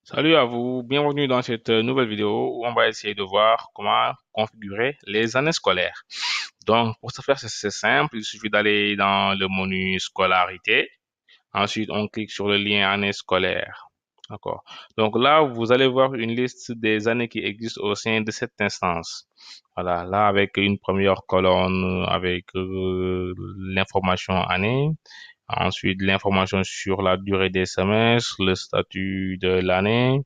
Salut à vous, bienvenue dans cette nouvelle vidéo où on va essayer de voir comment configurer les années scolaires. Donc, pour ce faire, c'est simple, il suffit d'aller dans le menu scolarité. Ensuite, on clique sur le lien année scolaire. D'accord. Donc là, vous allez voir une liste des années qui existent au sein de cette instance. Voilà, là avec une première colonne avec l'information année. Ensuite, l'information sur la durée des semestres, le statut de l'année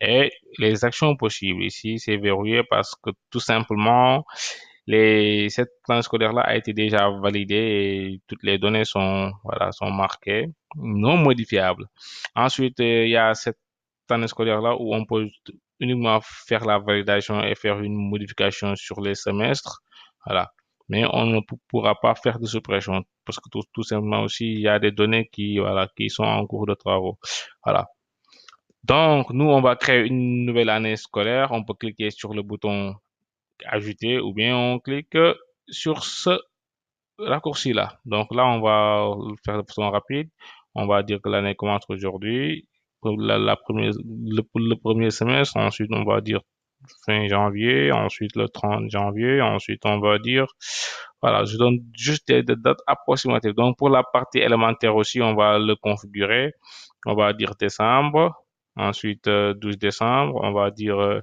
et les actions possibles. Ici, c'est verrouillé parce que tout simplement, cette plan scolaire-là a été déjà validée et toutes les données sont, voilà, sont marquées non modifiables. Ensuite, il y a cette année scolaire-là où on peut uniquement faire la validation et faire une modification sur les semestres. Voilà. Mais on ne pourra pas faire de suppression parce que tout simplement aussi, il y a des données qui, voilà, qui sont en cours de travaux. Voilà. Donc, nous, on va créer une nouvelle année scolaire. On peut cliquer sur le bouton ajouter ou bien on clique sur ce raccourci-là. Donc là, on va le faire de façon rapide. On va dire que l'année commence aujourd'hui. Pour pour le premier semestre, ensuite on va dire fin janvier, ensuite le 30 janvier, ensuite on va dire, voilà, je donne juste des dates approximatives. Donc pour la partie élémentaire aussi, on va le configurer. On va dire décembre, ensuite 12 décembre, on va dire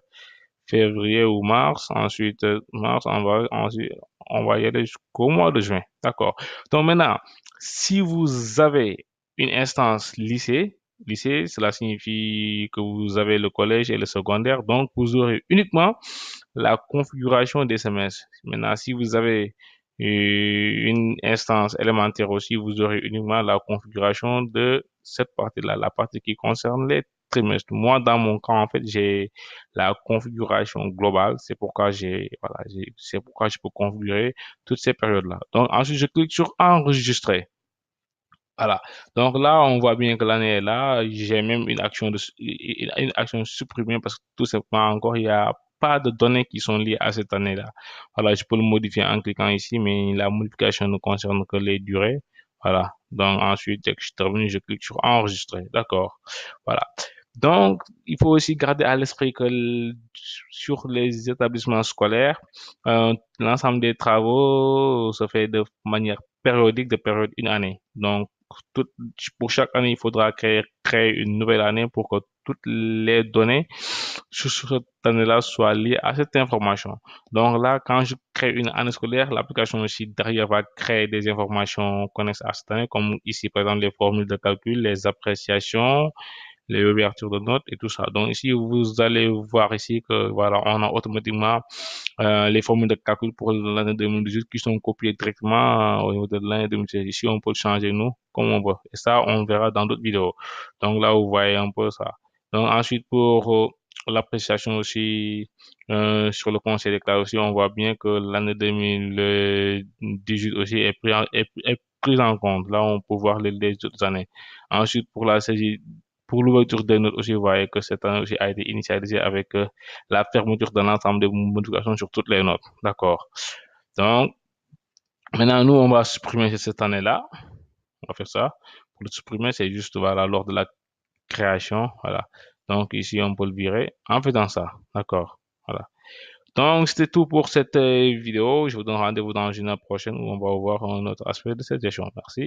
février ou mars. Ensuite, mars, on va y aller jusqu'au mois de juin. D'accord. Donc maintenant, si vous avez une instance lycée, cela signifie que vous avez le collège et le secondaire. Donc, vous aurez uniquement la configuration des semestres. Maintenant, si vous avez une instance élémentaire aussi, vous aurez uniquement la configuration de cette partie-là, la partie qui concerne les trimestres. Moi, dans mon cas, en fait, j'ai la configuration globale. C'est pourquoi c'est pourquoi je peux configurer toutes ces périodes-là. Donc, ensuite, je clique sur enregistrer. Voilà. Donc là, on voit bien que l'année est là. J'ai même une action supprimée parce que tout simplement encore, il n'y a pas de données qui sont liées à cette année-là. Voilà, je peux le modifier en cliquant ici, mais la modification ne concerne que les durées. Voilà. Donc ensuite, dès que je suis terminé, je clique sur enregistrer. D'accord. Voilà. Donc, il faut aussi garder à l'esprit que sur les établissements scolaires, l'ensemble des travaux se fait de manière périodique, de période une année. Donc, tout, pour chaque année, il faudra créer une nouvelle année pour que toutes les données sur cette année-là soient liées à cette information. Donc là, quand je crée une année scolaire, l'application aussi derrière va créer des informations connexes à cette année, comme ici, par exemple, les formules de calcul, les appréciations, les ouvertures de notes et tout ça. Donc ici, vous allez voir ici que voilà, on a automatiquement les formules de calcul pour l'année 2018 qui sont copiées directement au niveau de l'année 2016. Ici, on peut le changer nous comme on veut. Et ça, on verra dans d'autres vidéos. Donc là, vous voyez un peu ça. Donc ensuite, pour l'appréciation aussi sur le conseil des classes aussi, on voit bien que l'année 2018 aussi est prise en compte. Là, on peut voir les autres années. Ensuite, pour la saisie pour l'ouverture des notes aussi, vous voyez que cette année aussi a été initialisée avec la fermeture d'un ensemble de modifications sur toutes les notes. D'accord. Donc, maintenant, nous, on va supprimer cette année-là. On va faire ça. Pour le supprimer, c'est juste, voilà, lors de la création. Voilà. Donc, ici, on peut le virer en faisant ça. D'accord. Voilà. Donc, c'était tout pour cette vidéo. Je vous donne rendez-vous dans une prochaine où on va voir un autre aspect de cette gestion. Merci.